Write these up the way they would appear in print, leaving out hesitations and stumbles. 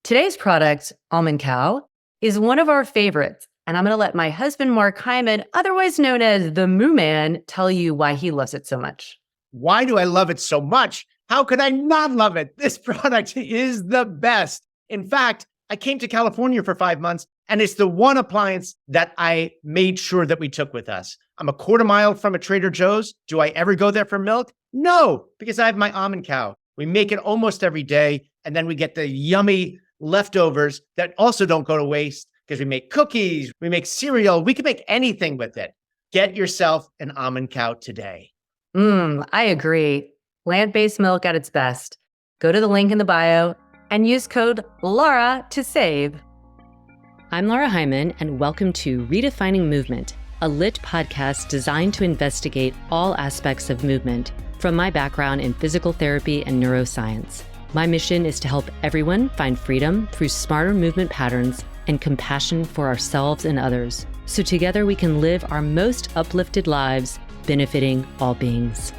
Today's product, Almond Cow, is one of our favorites. And I'm going to let my husband, Mark Heimann, otherwise known as the Moo Man, tell you why he loves it so much. Why do I love it so much? How could I not love it? This product is the best. In fact, I came to California for 5 months, and it's the one appliance that I made sure that we took with us. I'm a quarter mile from a Trader Joe's. Do I ever go there for milk? No, because I have my Almond Cow. We make it almost every day, and then we get the yummy leftovers that also don't go to waste because we make cookies, we make cereal, we can make anything with it. Get yourself an Almond Cow today. I agree. Plant-based milk at its best. Go to the link in the bio and use code Lara to save. I'm Lara Heimann, and welcome to Redefining Movement, a lit podcast designed to investigate all aspects of movement from my background in physical therapy and neuroscience. My mission is to help everyone find freedom through smarter movement patterns and compassion for ourselves and others, so together we can live our most uplifted lives, benefiting all beings.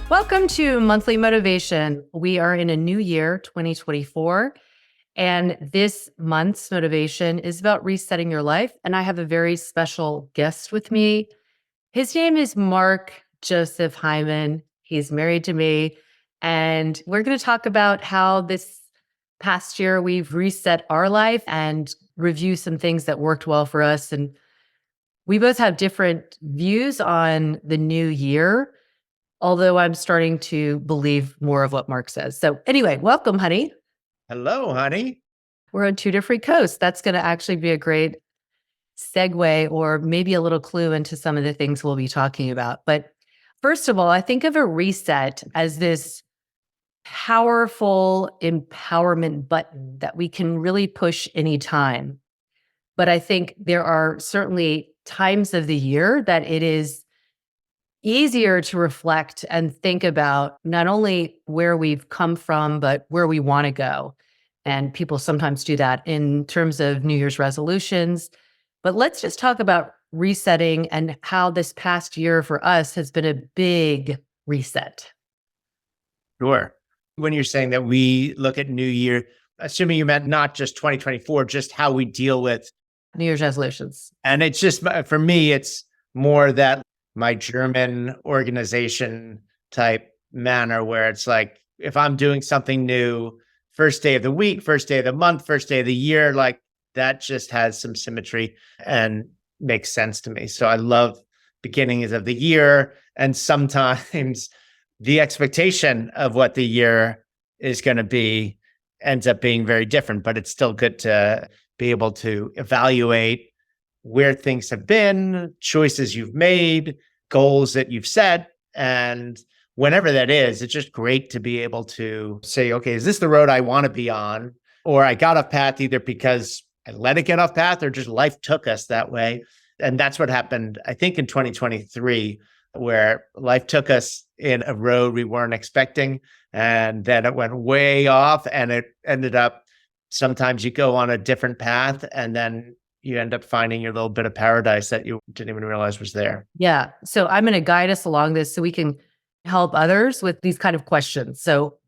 Welcome to Monthly Motivation. We are in a new year, 2024, and this month's motivation is about resetting your life. And I have a very special guest with me. His name is Mark Joseph Heimann. He's married to me, and we're going to talk about how this past year we've reset our life and review some things that worked well for us. And we both have different views on the new year, although I'm starting to believe more of what Mark says. So anyway, welcome, honey. Hello, honey. We're on two different coasts. That's going to actually be a great segue, or maybe a little clue into some of the things we'll be talking about. But first of all, I think of a reset as this powerful empowerment button that we can really push anytime. But I think there are certainly times of the year that it is easier to reflect and think about not only where we've come from, but where we want to go. And people sometimes do that in terms of New Year's resolutions. But let's just talk about resetting and how this past year for us has been a big reset. Sure. When you're saying that we look at New Year, assuming you meant not just 2024, just how we deal with New Year's resolutions. And it's just, for me, it's more that my German organization type manner where it's like, if I'm doing something new, first day of the week, first day of the month, first day of the year, like that just has some symmetry and makes sense to me. So I love beginnings of the year, and sometimes the expectation of what the year is going to be ends up being very different, but it's still good to be able to evaluate where things have been, choices you've made, goals that you've set. And whenever that is, it's just great to be able to say, okay, is this the road I want to be on? Or I got off path either because I let it get off path or just life took us that way. And that's what happened, I think, in 2023, where life took us in a road we weren't expecting. And then it went way off, and it ended up, sometimes you go on a different path and then you end up finding your little bit of paradise that you didn't even realize was there. Yeah. So I'm going to guide us along this so we can help others with these kind of questions. So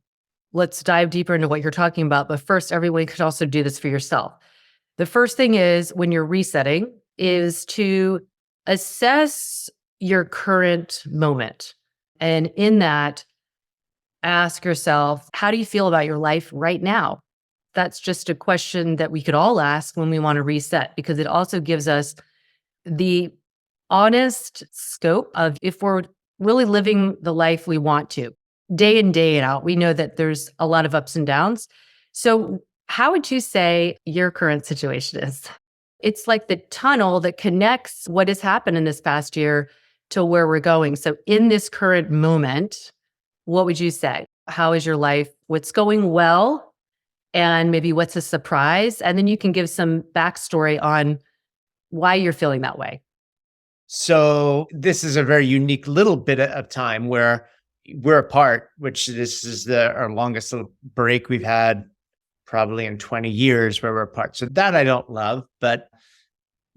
let's dive deeper into what you're talking about. But first, everyone could also do this for yourself. The first thing is, when you're resetting, is to assess your current moment. And in that, ask yourself, how do you feel about your life right now? That's just a question that we could all ask when we want to reset, because it also gives us the honest scope of if we're really living the life we want to, day in, day out. We know that there's a lot of ups and downs. So how would you say your current situation is? It's like the tunnel that connects what has happened in this past year to where we're going. So in this current moment, what would you say? How is your life? What's going well? And maybe what's a surprise? And then you can give some backstory on why you're feeling that way. So this is a very unique little bit of time where we're apart, which this is our longest little break we've had probably in 20 years where we're apart. So that I don't love, but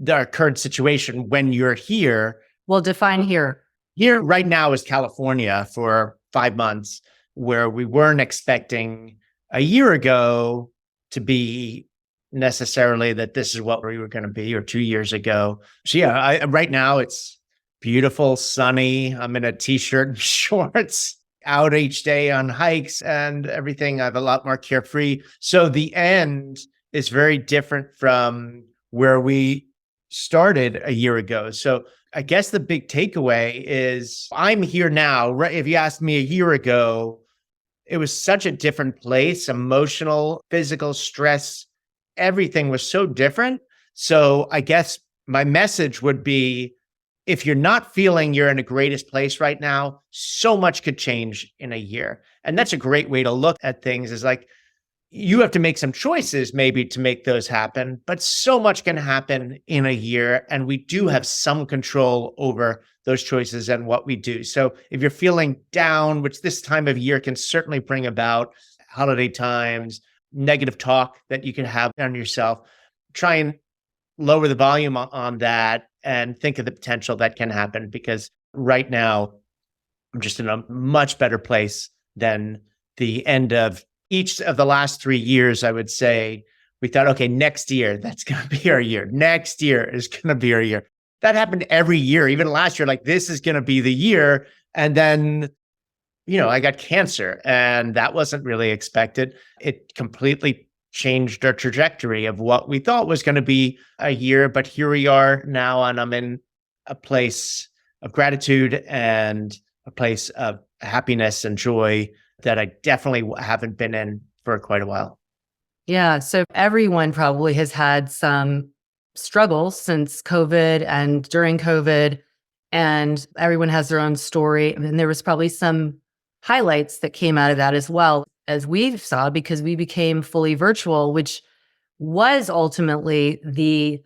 our current situation when you're here. Well, define here. Here right now is California for 5 months, where we weren't expecting a year ago to be necessarily that this is what we were going to be, or 2 years ago. So yeah, right now it's beautiful, sunny. I'm in a t-shirt and shorts out each day on hikes and everything. I have a lot more carefree. So the end is very different from where we started a year ago. So I guess the big takeaway is I'm here now. Right? If you asked me a year ago, it was such a different place, emotional, physical stress, everything was so different. So I guess my message would be, if you're not feeling you're in the greatest place right now, so much could change in a year. And that's a great way to look at things, is like, you have to make some choices maybe to make those happen, but so much can happen in a year. And we do have some control over those choices and what we do. So if you're feeling down, which this time of year can certainly bring about, holiday times, negative talk that you can have on yourself, try and lower the volume on that and think of the potential that can happen. Because right now, I'm just in a much better place than the end of each of the last 3 years. I would say we thought, okay, next year, that's going to be our year. Next year is going to be our year. That happened every year, even last year, like this is going to be the year. And then, I got cancer, and that wasn't really expected. It completely changed our trajectory of what we thought was going to be a year. But here we are now, and I'm in a place of gratitude and a place of happiness and joy that I definitely haven't been in for quite a while. Yeah. So everyone probably has had some struggles since COVID and during COVID, and everyone has their own story. And there was probably some highlights that came out of that as well, as we saw, because we became fully virtual, which was ultimately the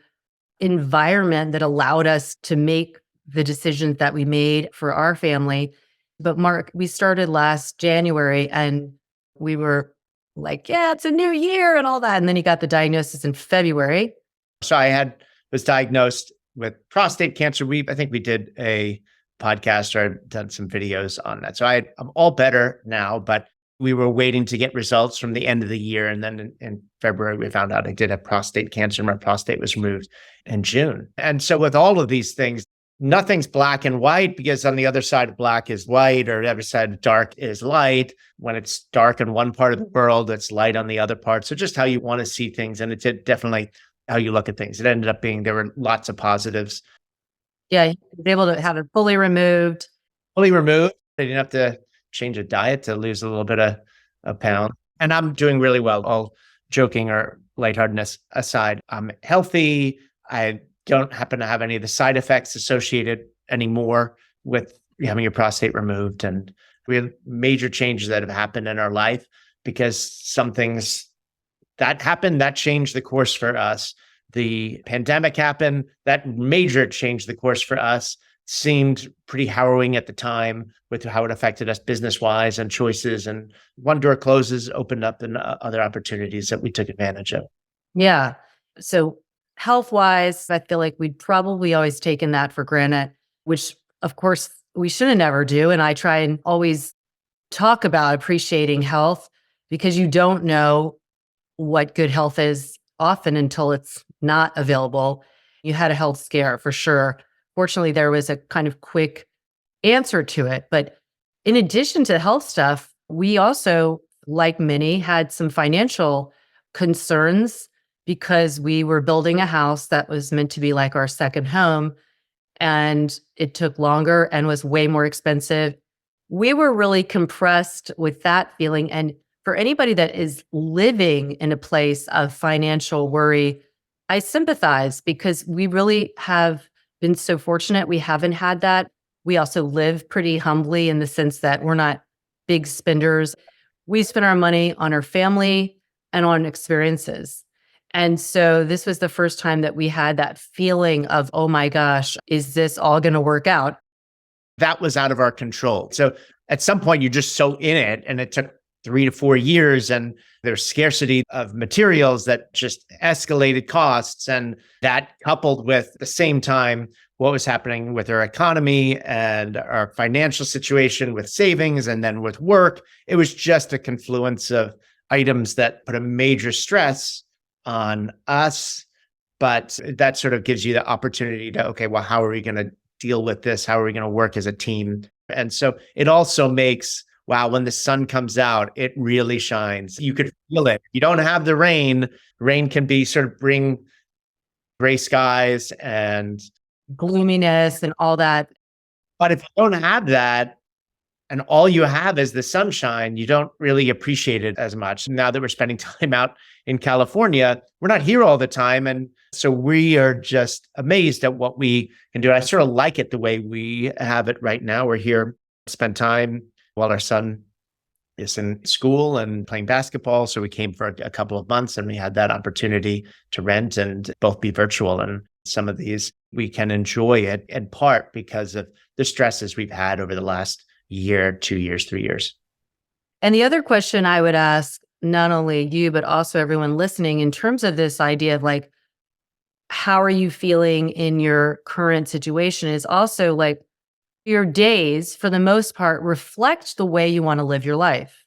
environment that allowed us to make the decisions that we made for our family. But Mark, we started last January and we were like, yeah, it's a new year and all that. And then he got the diagnosis in February. So was diagnosed with prostate cancer. I think we did a podcast, or I've done some videos on that. So I'm all better now, but we were waiting to get results from the end of the year. And then in February, we found out I did have prostate cancer. My prostate was removed in June. And so with all of these things, nothing's black and white, because on the other side of black is white, or the other side of dark is light. When it's dark in one part of the world, it's light on the other part. So just how you want to see things. And it's definitely how you look at things. It ended up being, there were lots of positives. Yeah, he was able to have it fully removed. Fully removed. I didn't have to change a diet to lose a little bit of a pound. And I'm doing really well, all joking or lightheartedness aside. I'm healthy. I don't happen to have any of the side effects associated anymore with having your prostate removed. And we have major changes that have happened in our life, because some things that happened, that changed the course for us. The pandemic happened, that major changed the course for us. Seemed pretty harrowing at the time with how it affected us business-wise and choices. And one door closes, opened up and other opportunities that we took advantage of. Yeah. So health-wise, I feel like we'd probably always taken that for granted, which of course we shouldn't ever do. And I try and always talk about appreciating health, because you don't know what good health is often until it's not available. You had a health scare for sure. Fortunately, there was a kind of quick answer to it. But in addition to health stuff, we also, like many, had some financial concerns, because we were building a house that was meant to be like our second home, and it took longer and was way more expensive. We were really compressed with that feeling. And for anybody that is living in a place of financial worry, I sympathize, because we really have been so fortunate. We haven't had that. We also live pretty humbly in the sense that we're not big spenders. We spend our money on our family and on experiences. And so this was the first time that we had that feeling of, oh my gosh, is this all going to work out? That was out of our control. So at some point, you're just so in it, and it took 3 to 4 years, and there's scarcity of materials that just escalated costs. And that, coupled with the same time what was happening with our economy and our financial situation with savings and then with work, it was just a confluence of items that put a major stress on us, but that sort of gives you the opportunity to, okay, well, how are we going to deal with this? How are we going to work as a team? And so it also makes, wow, when the sun comes out, it really shines. You could feel it. You don't have the rain. Rain can be sort of bring gray skies and, Gloominess and all that. but if you don't have that, and all you have is the sunshine, you don't really appreciate it as much. Now that we're spending time out in California, we're not here all the time. And so we are just amazed at what we can do. I sort of like it the way we have it right now. We're here, spend time while our son is in school and playing basketball. So we came for a couple of months and we had that opportunity to rent and both be virtual. And some of these we can enjoy it in part because of the stresses we've had over the last year, 2 years, 3 years. And the other question I would ask, not only you, but also everyone listening, in terms of this idea of like, how are you feeling in your current situation, is also like, your days, for the most part, reflect the way you want to live your life.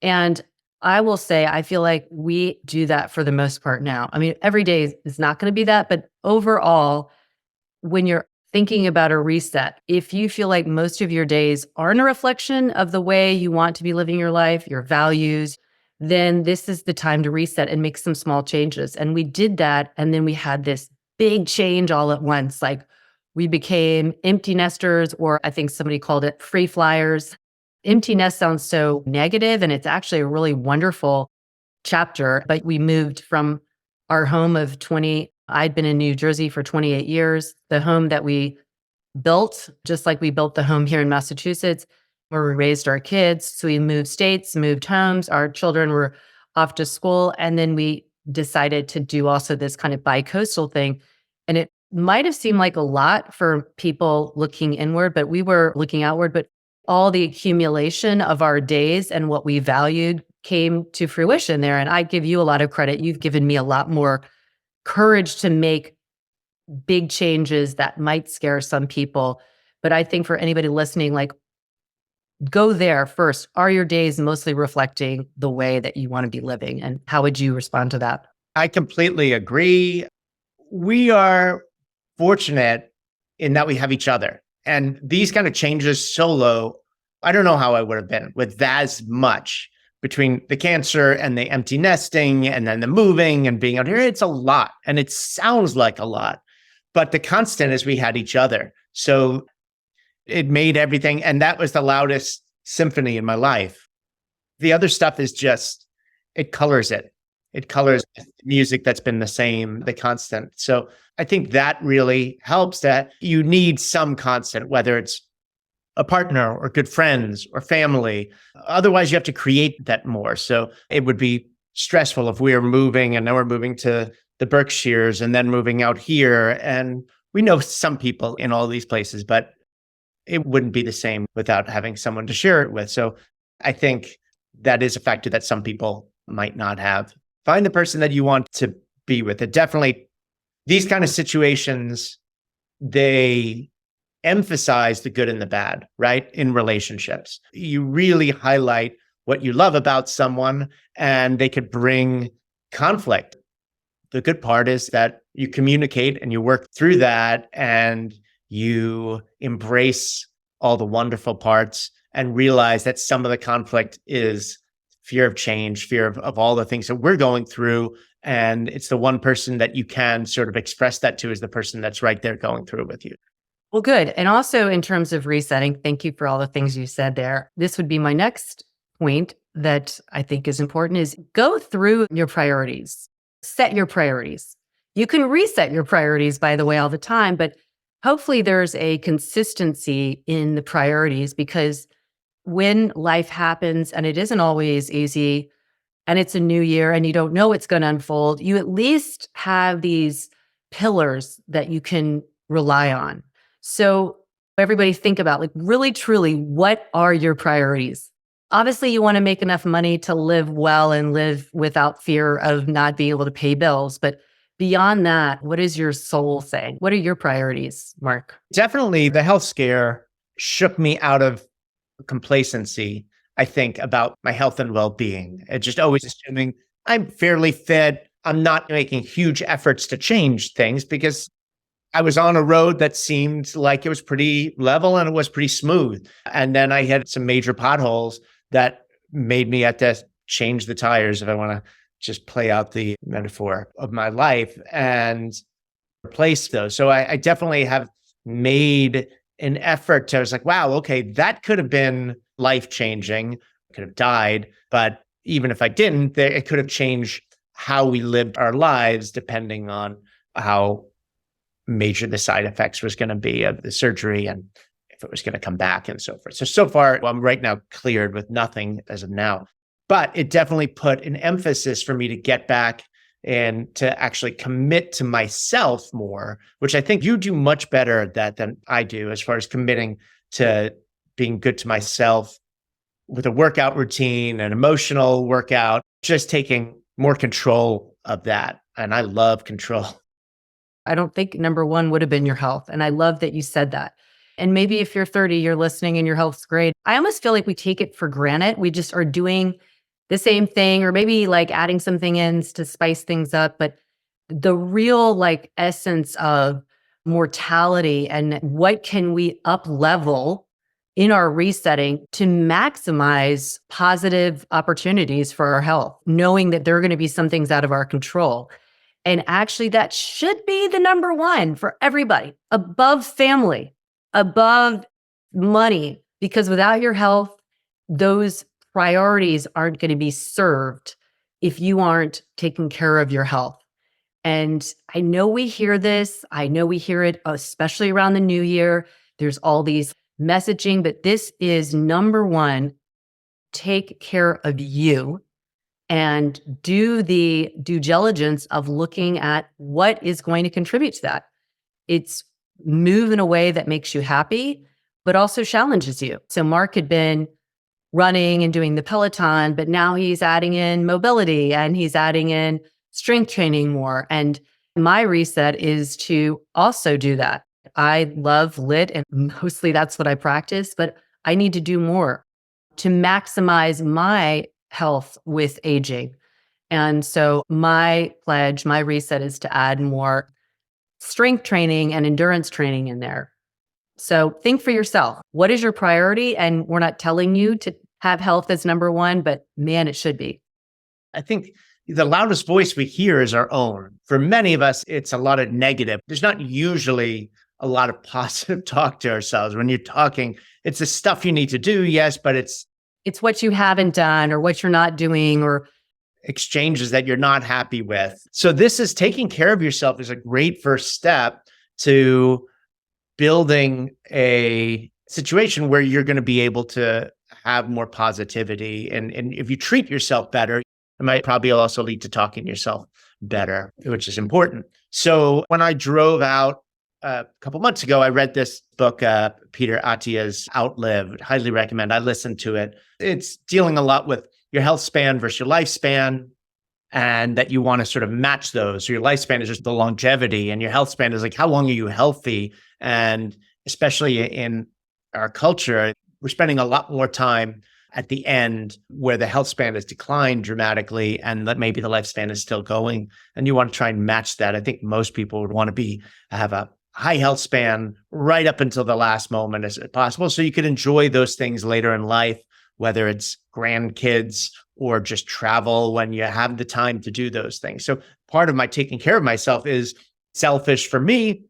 And I will say, I feel like we do that for the most part now. I mean, every day is not going to be that, but overall, when you're thinking about a reset, if you feel like most of your days aren't a reflection of the way you want to be living your life, your values, then this is the time to reset and make some small changes. And we did that. And then we had this big change all at once. Like, we became empty nesters, or I think somebody called it free flyers. Empty nest sounds so negative, and it's actually a really wonderful chapter. But we moved from our home of 20, I'd been in New Jersey for 28 years, the home that we built, just like we built the home here in Massachusetts, where we raised our kids. So we moved states, moved homes, our children were off to school. And then we decided to do also this kind of bi-coastal thing. And it might have seemed like a lot for people looking inward, but we were looking outward. But all the accumulation of our days and what we valued came to fruition there. And I give you a lot of credit. You've given me a lot more courage to make big changes that might scare some people. But I think for anybody listening, like, go there first. Are your days mostly reflecting the way that you want to be living? And how would you respond to that? I completely agree. We are fortunate in that we have each other. And these kind of changes solo, I don't know how I would have been with as much between the cancer and the empty nesting and then the moving and being out here. It's a lot. And it sounds like a lot. But the constant is we had each other. So it made everything. And that was the loudest symphony in my life. The other stuff is just, it colors it. It colors music that's been the same, the constant. So I think that really helps, that you need some constant, whether it's a partner or good friends or family. Otherwise, you have to create that more. So it would be stressful if we are moving and now we're moving to the Berkshires and then moving out here. And we know some people in all these places, but it wouldn't be the same without having someone to share it with. So I think that is a factor that some people might not have. Find the person that you want to be with. It definitely, these kind of situations, they emphasize the good and the bad, right? In relationships, you really highlight what you love about someone, and they could bring conflict. The good part is that you communicate and you work through that, and you embrace all the wonderful parts and realize that some of the conflict is fear of change, fear of all the things that we're going through. And it's the one person that you can sort of express that to is the person that's right there going through it with you. Well, good. And also in terms of resetting, thank you for all the things you said there. This would be my next point that I think is important, is go through your priorities, set your priorities. You can reset your priorities, by the way, all the time, but hopefully there's a consistency in the priorities, because when life happens, and it isn't always easy, and it's a new year and you don't know what's going to unfold, you at least have these pillars that you can rely on. So everybody think about, like, really, truly, what are your priorities? Obviously, you want to make enough money to live well and live without fear of not being able to pay bills. But beyond that, what is your soul saying? What are your priorities, Mark? Definitely the health scare shook me out of complacency. I think, about my health and well-being. And just always assuming I'm fairly fit. I'm not making huge efforts to change things because I was on a road that seemed like it was pretty level and it was pretty smooth. And then I had some major potholes that made me have to change the tires, if I want to just play out the metaphor of my life, and replace those. So I definitely have made an effort to, I was like, wow, okay, that could have been life changing, could have died. But even if I didn't, it could have changed how we lived our lives depending on how major the side effects was going to be of the surgery and if it was going to come back and so forth. So far, I'm right now cleared with nothing as of now. But it definitely put an emphasis for me to get back and to actually commit to myself more, which I think you do much better at that than I do, as far as committing to being good to myself with a workout routine, an emotional workout, just taking more control of that. And I love control. I don't think number one would have been your health. And I love that you said that. And maybe if you're 30, you're listening and your health's great. I almost feel like we take it for granted. We just are doing the same thing, or maybe like adding something in to spice things up. But the real like essence of mortality and what can we up level in our resetting to maximize positive opportunities for our health, knowing that there are going to be some things out of our control. And actually, that should be the number one for everybody, above family, above money, because without your health, those priorities aren't going to be served if you aren't taking care of your health. And I know we hear this. I know we hear it, especially around the new year. There's all these messaging, but this is number one. Take care of you and do the due diligence of looking at what is going to contribute to that. It's move in a way that makes you happy, but also challenges you. So Mark had been running and doing the Peloton, but now he's adding in mobility and he's adding in strength training more. And my reset is to also do that. I love lit and mostly that's what I practice, but I need to do more to maximize my health with aging. And so my pledge, my reset is to add more strength training and endurance training in there. So think for yourself, what is your priority? And we're not telling you to have health as number one, but man, it should be. I think the loudest voice we hear is our own. For many of us, it's a lot of negative. There's not usually a lot of positive talk to ourselves. When you're talking, it's the stuff you need to do, yes, but it's what you haven't done or what you're not doing or exchanges that you're not happy with. So this is taking care of yourself is a great first step to building a situation where you're going to be able to have more positivity. And if you treat yourself better, it might probably also lead to talking to yourself better, which is important. So when I drove out a couple months ago, I read this book, Peter Attia's Outlived. Highly recommend. I listened to it. It's dealing a lot with your health span versus your lifespan, and that you want to sort of match those. So your lifespan is just the longevity, and your health span is like, how long are you healthy? And especially in our culture, we're spending a lot more time at the end where the health span has declined dramatically and that maybe the lifespan is still going. And you want to try and match that. I think most people would want to have a high health span right up until the last moment as possible. So you could enjoy those things later in life, whether it's grandkids or just travel when you have the time to do those things. So part of my taking care of myself is selfish for me.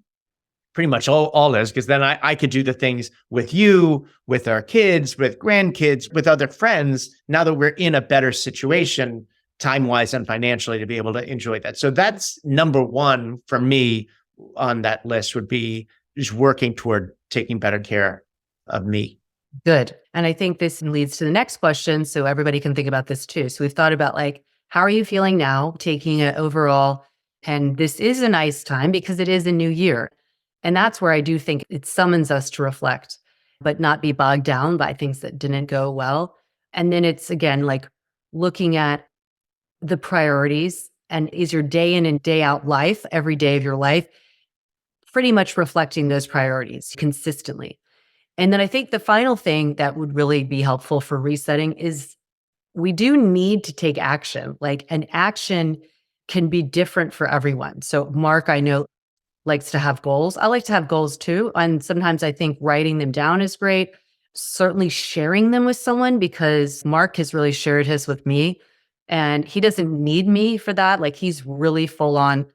Pretty much all is, because then I could do the things with you, with our kids, with grandkids, with other friends, now that we're in a better situation, time-wise and financially, to be able to enjoy that. So that's number one for me on that list, would be just working toward taking better care of me. Good. And I think this leads to the next question. So everybody can think about this too. So we've thought about like, how are you feeling now, taking it overall? And this is a nice time because it is a new year. And that's where I do think it summons us to reflect, but not be bogged down by things that didn't go well. And then it's again, like looking at the priorities, and is your day in and day out life, every day of your life, pretty much reflecting those priorities consistently. And then I think the final thing that would really be helpful for resetting is we do need to take action. Like an action can be different for everyone. So Mark, I know, likes to have goals. I like to have goals too. And sometimes I think writing them down is great. Certainly sharing them with someone, because Mark has really shared his with me and he doesn't need me for that. Like he's really full on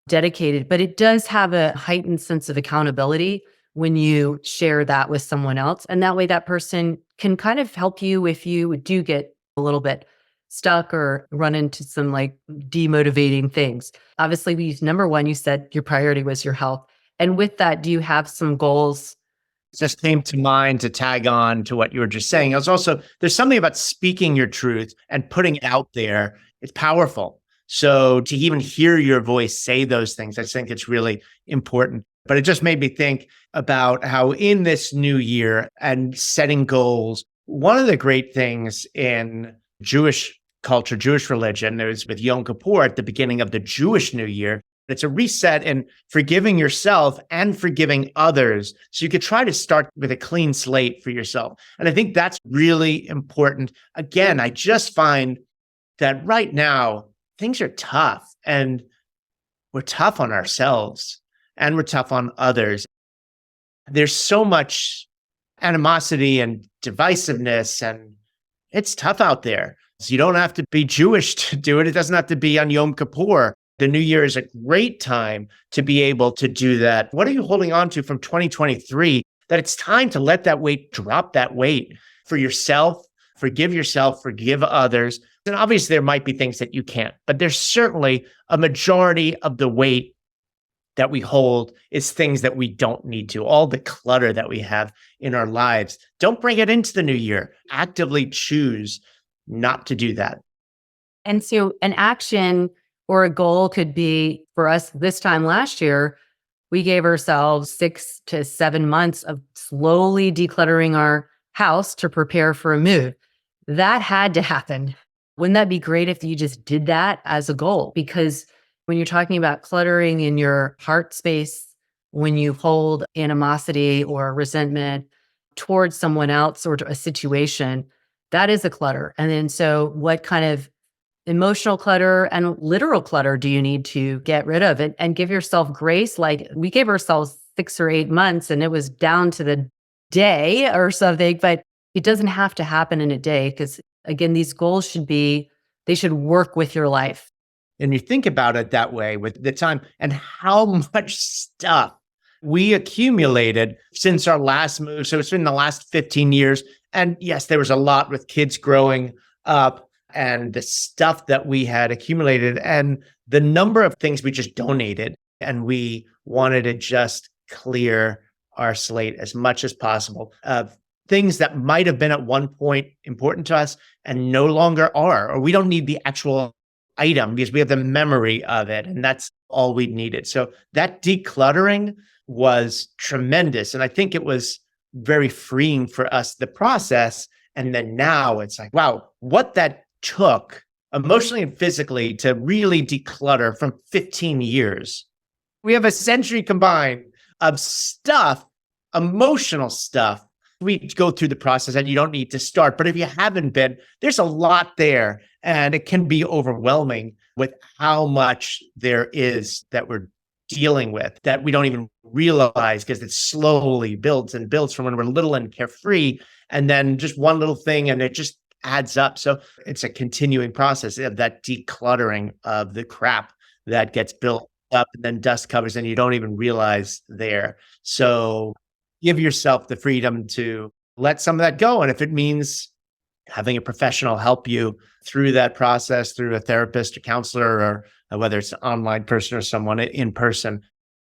dedicated, but it does have a heightened sense of accountability when you share that with someone else. And that way that person can kind of help you if you do get a little bit stuck or run into some like demotivating things. Obviously, number one, you said your priority was your health. And with that, do you have some goals? Just came to mind to tag on to what you were just saying. There's something about speaking your truth and putting it out there. It's powerful. So to even hear your voice say those things, I think it's really important. But it just made me think about how in this new year and setting goals, one of the great things in Jewish culture, Jewish religion, it was with Yom Kippur at the beginning of the Jewish New Year. It's a reset in forgiving yourself and forgiving others. So you could try to start with a clean slate for yourself. And I think that's really important. Again, I just find that right now, things are tough and we're tough on ourselves and we're tough on others. There's so much animosity and divisiveness, and it's tough out there. So you don't have to be Jewish to do it. It doesn't have to be on Yom Kippur. The new year is a great time to be able to do that. What are you holding on to from 2023 that it's time to let that weight drop that weight for yourself, forgive others. And obviously there might be things that you can't, but there's certainly a majority of the weight that we hold is things that we don't need to. All the clutter that we have in our lives, don't bring it into the new year. Actively choose not to do that. And so an action or a goal could be for us this time last year, we gave ourselves 6 to 7 months of slowly decluttering our house to prepare for a move. That had to happen. Wouldn't that be great if you just did that as a goal? Because when you're talking about cluttering in your heart space, when you hold animosity or resentment towards someone else or to a situation, that is a clutter. And then so what kind of emotional clutter and literal clutter do you need to get rid of it and give yourself grace? Like we gave ourselves 6 or 8 months and it was down to the day or something, but it doesn't have to happen in a day because again, these goals they should work with your life. And you think about it that way with the time and how much stuff we accumulated since our last move. So it's been the last 15 years. And yes, there was a lot with kids growing up and the stuff that we had accumulated and the number of things we just donated. And we wanted to just clear our slate as much as possible of things that might have been at one point important to us and no longer are, or we don't need the actual item because we have the memory of it. And that's all we needed. So that decluttering was tremendous. And I think it was very freeing for us, the process. And then now it's like, wow, what that took emotionally and physically to really declutter from 15 years. We have a century combined of stuff, emotional stuff. We go through the process and you don't need to start. But if you haven't been, there's a lot there. And it can be overwhelming with how much there is that we're dealing with that we don't even realize because it slowly builds and builds from when we're little and carefree. And then just one little thing and it just adds up. So it's a continuing process of that decluttering of the crap that gets built up and then dust covers and you don't even realize there. So give yourself the freedom to let some of that go. And if it means having a professional help you through that process, through a therapist, a counselor, or whether it's an online person or someone in person.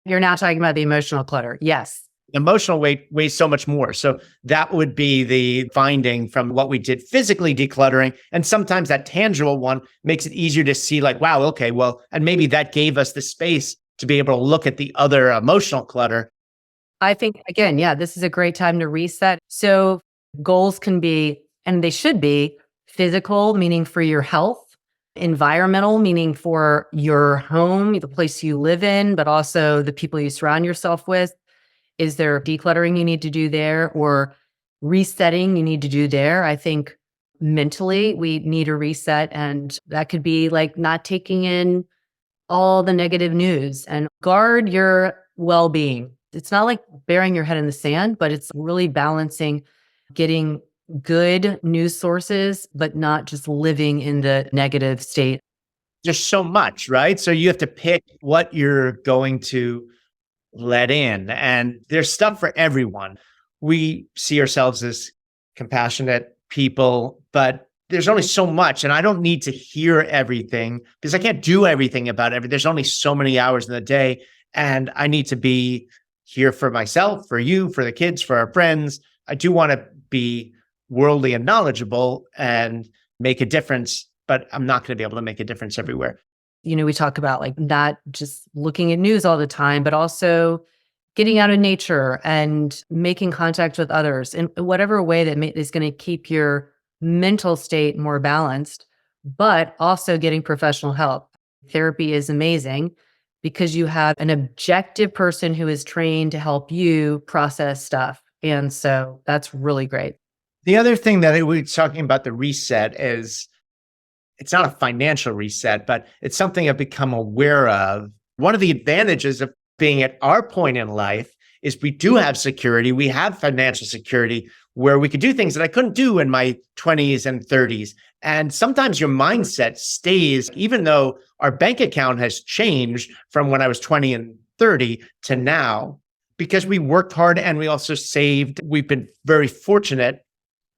You're now talking about the emotional clutter. Yes. Emotional weight weighs so much more. So that would be the finding from what we did physically decluttering. And sometimes that tangible one makes it easier to see like, wow, okay, well, and maybe that gave us the space to be able to look at the other emotional clutter. I think, again, yeah, this is a great time to reset. So goals can be, and they should be, physical, meaning for your health, environmental, meaning for your home, the place you live in, but also the people you surround yourself with, Is there decluttering you need to do there or resetting you need to do there? I think mentally we need a reset, and that could be like not taking in all the negative news and guard your well-being. It's not like burying your head in the sand, but it's really balancing getting good news sources, but not just living in the negative state. There's so much, right? So you have to pick what you're going to let in. And there's stuff for everyone. We see ourselves as compassionate people, but there's only so much. And I don't need to hear everything because I can't do everything about everything. There's only so many hours in the day. And I need to be here for myself, for you, for the kids, for our friends. I do want to be worldly and knowledgeable and make a difference, but I'm not going to be able to make a difference everywhere. We talk about like not just looking at news all the time, but also getting out in nature and making contact with others in whatever way that is going to keep your mental state more balanced, but also getting professional help. Therapy is amazing because you have an objective person who is trained to help you process stuff. And so that's really great. The other thing that we're talking about the reset is it's not a financial reset, but it's something I've become aware of. One of the advantages of being at our point in life is we do have security. We have financial security where we could do things that I couldn't do in my 20s and 30s. And sometimes your mindset stays, even though our bank account has changed from when I was 20 and 30 to now, because we worked hard and we also saved. We've been very fortunate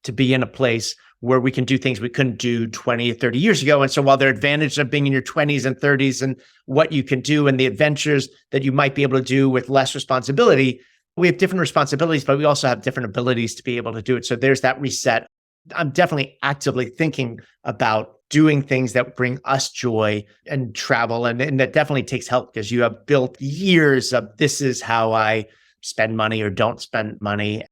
to be in a place where we can do things we couldn't do 20 or 30 years ago. And so while there are advantages of being in your 20s and 30s and what you can do and the adventures that you might be able to do with less responsibility, we have different responsibilities, but we also have different abilities to be able to do it. So there's that reset. I'm definitely actively thinking about doing things that bring us joy and travel. And that definitely takes help because you have built years of this is how I spend money or don't spend money.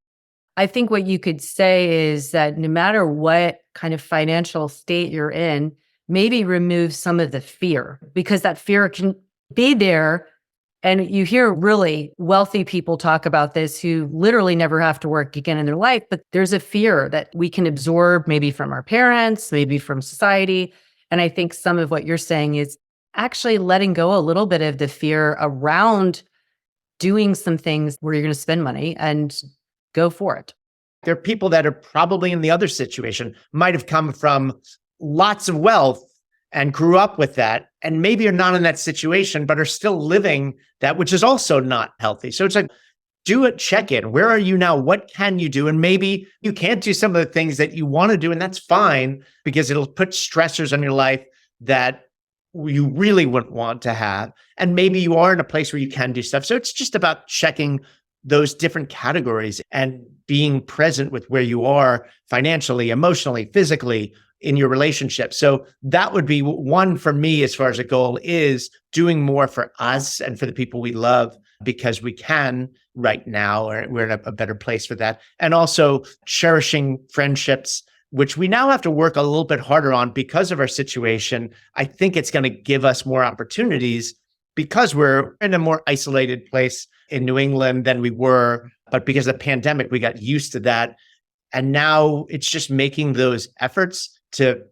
I think what you could say is that no matter what kind of financial state you're in, maybe remove some of the fear because that fear can be there. And you hear really wealthy people talk about this who literally never have to work again in their life, but there's a fear that we can absorb maybe from our parents, maybe from society. And I think some of what you're saying is actually letting go a little bit of the fear around doing some things where you're going to spend money and go for it. There are people that are probably in the other situation, might have come from lots of wealth and grew up with that, and maybe are not in that situation, but are still living that, which is also not healthy. So it's like, do a check-in. Where are you now? What can you do? And maybe you can't do some of the things that you want to do, and that's fine because it'll put stressors on your life that you really wouldn't want to have. And maybe you are in a place where you can do stuff. So it's just about checking those different categories and being present with where you are financially, emotionally, physically in your relationship. So that would be one for me as far as a goal is doing more for us and for the people we love because we can right now, or we're in a better place for that. And also cherishing friendships, which we now have to work a little bit harder on because of our situation. I think it's going to give us more opportunities because we're in a more isolated place in New England than we were. But because of the pandemic, we got used to that. And now it's just making those efforts to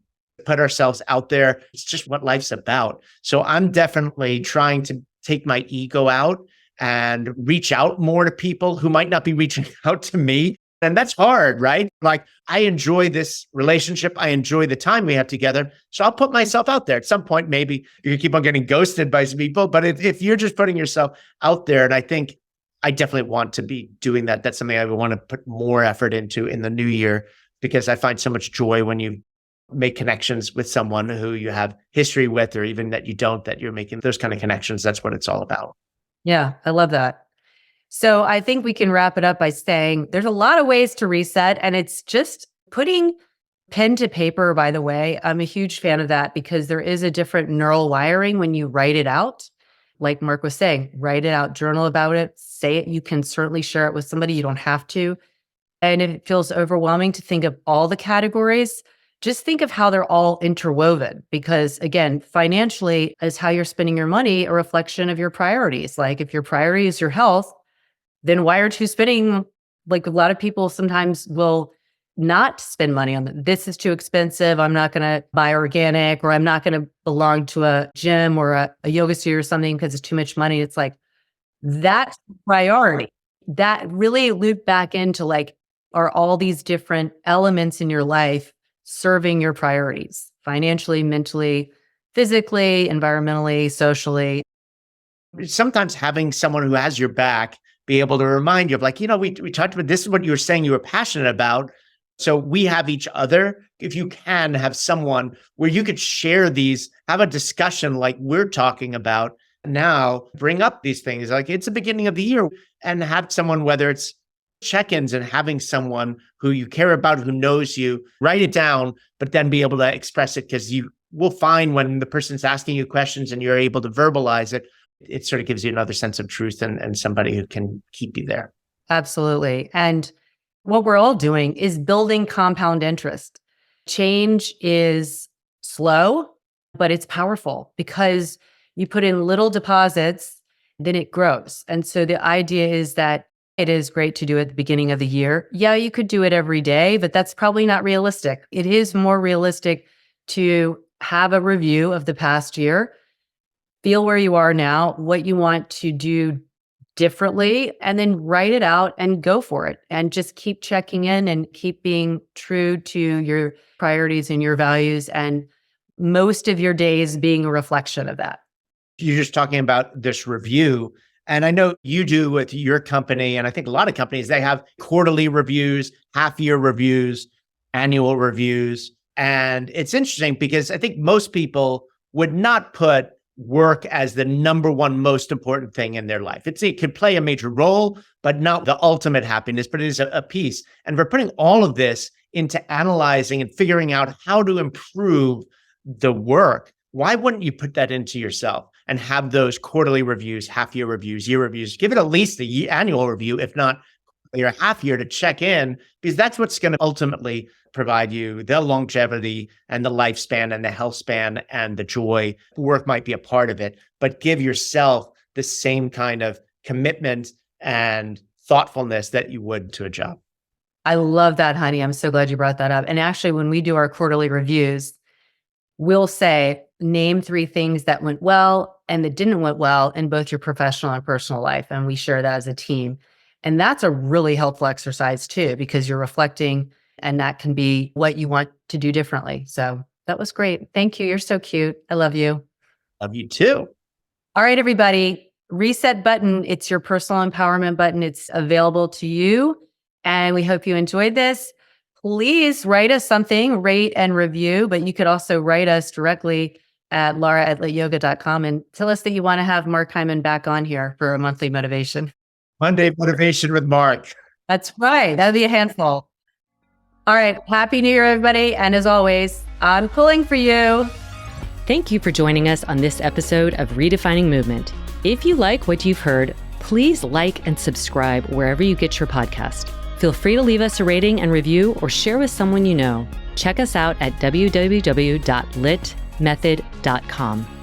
put ourselves out there. It's just what life's about. So I'm definitely trying to take my ego out and reach out more to people who might not be reaching out to me. And that's hard, right? Like I enjoy this relationship. I enjoy the time we have together. So I'll put myself out there. At some point, maybe you keep on getting ghosted by some people, but if you're just putting yourself out there, and I think I definitely want to be doing that. That's something I would want to put more effort into in the new year because I find so much joy when you make connections with someone who you have history with, or even that you don't, that you're making those kind of connections. That's what it's all about. Yeah, I love that. So I think we can wrap it up by saying there's a lot of ways to reset, and it's just putting pen to paper, by the way. I'm a huge fan of that because there is a different neural wiring when you write it out. Like Mark was saying, write it out, journal about it, say it. You can certainly share it with somebody. You don't have to. And if it feels overwhelming to think of all the categories, just think of how they're all interwoven. Because again, financially is how you're spending your money, a reflection of your priorities. Like if your priority is your health, then why aren't you spending? Like a lot of people sometimes will not spend money on this is too expensive. I'm not going to buy organic, or I'm not going to belong to a gym or a yoga studio or something because it's too much money. It's like that's priority. That really loop back into like, are all these different elements in your life serving your priorities financially, mentally, physically, environmentally, socially? Sometimes having someone who has your back be able to remind you of like, we talked about this is what you were saying you were passionate about. So we have each other. If you can have someone where you could share these, have a discussion like we're talking about now, bring up these things. Like it's the beginning of the year and have someone, whether it's check-ins and having someone who you care about, who knows you, write it down, but then be able to express it, because you will find when the person's asking you questions and you're able to verbalize it, it sort of gives you another sense of truth and somebody who can keep you there. Absolutely. And what we're all doing is building compound interest. Change is slow, but it's powerful because you put in little deposits, then it grows. And so the idea is that it is great to do at the beginning of the year. Yeah, you could do it every day, but that's probably not realistic. It is more realistic to have a review of the past year, feel where you are now, what you want to do differently, and then write it out and go for it. And just keep checking in and keep being true to your priorities and your values, and most of your days being a reflection of that. You're just talking about this review. And I know you do with your company, and I think a lot of companies, they have quarterly reviews, half-year reviews, annual reviews. And it's interesting because I think most people would not put work as the number one most important thing in their life. It could play a major role, but not the ultimate happiness, but it is a piece. And we're putting all of this into analyzing and figuring out how to improve the work. Why wouldn't you put that into yourself and have those quarterly reviews, half-year reviews, year reviews? Give it at least the annual review, if not your half year, to check in, because that's what's going to ultimately provide you the longevity and the lifespan and the health span and the joy. Work might be a part of it, but give yourself the same kind of commitment and thoughtfulness that you would to a job. I love that, honey. I'm so glad you brought that up. And actually, when we do our quarterly reviews, we'll say, name 3 things that went well and that didn't went well in both your professional and personal life. And we share that as a team. And that's a really helpful exercise too, because you're reflecting, and that can be what you want to do differently. So that was great. Thank you. You're so cute. I love you. Love you too. All right, everybody. Reset button. It's your personal empowerment button. It's available to you. And we hope you enjoyed this. Please write us something, rate and review, but you could also write us directly at lara@lityoga.com and tell us that you want to have Mark Heimann back on here for a monthly motivation. Monday motivation with Mark. That's right. That'd be a handful. All right. Happy New Year, everybody. And as always, I'm pulling for you. Thank you for joining us on this episode of Redefining Movement. If you like what you've heard, please like and subscribe wherever you get your podcast. Feel free to leave us a rating and review or share with someone you know. Check us out at www.litmethod.com.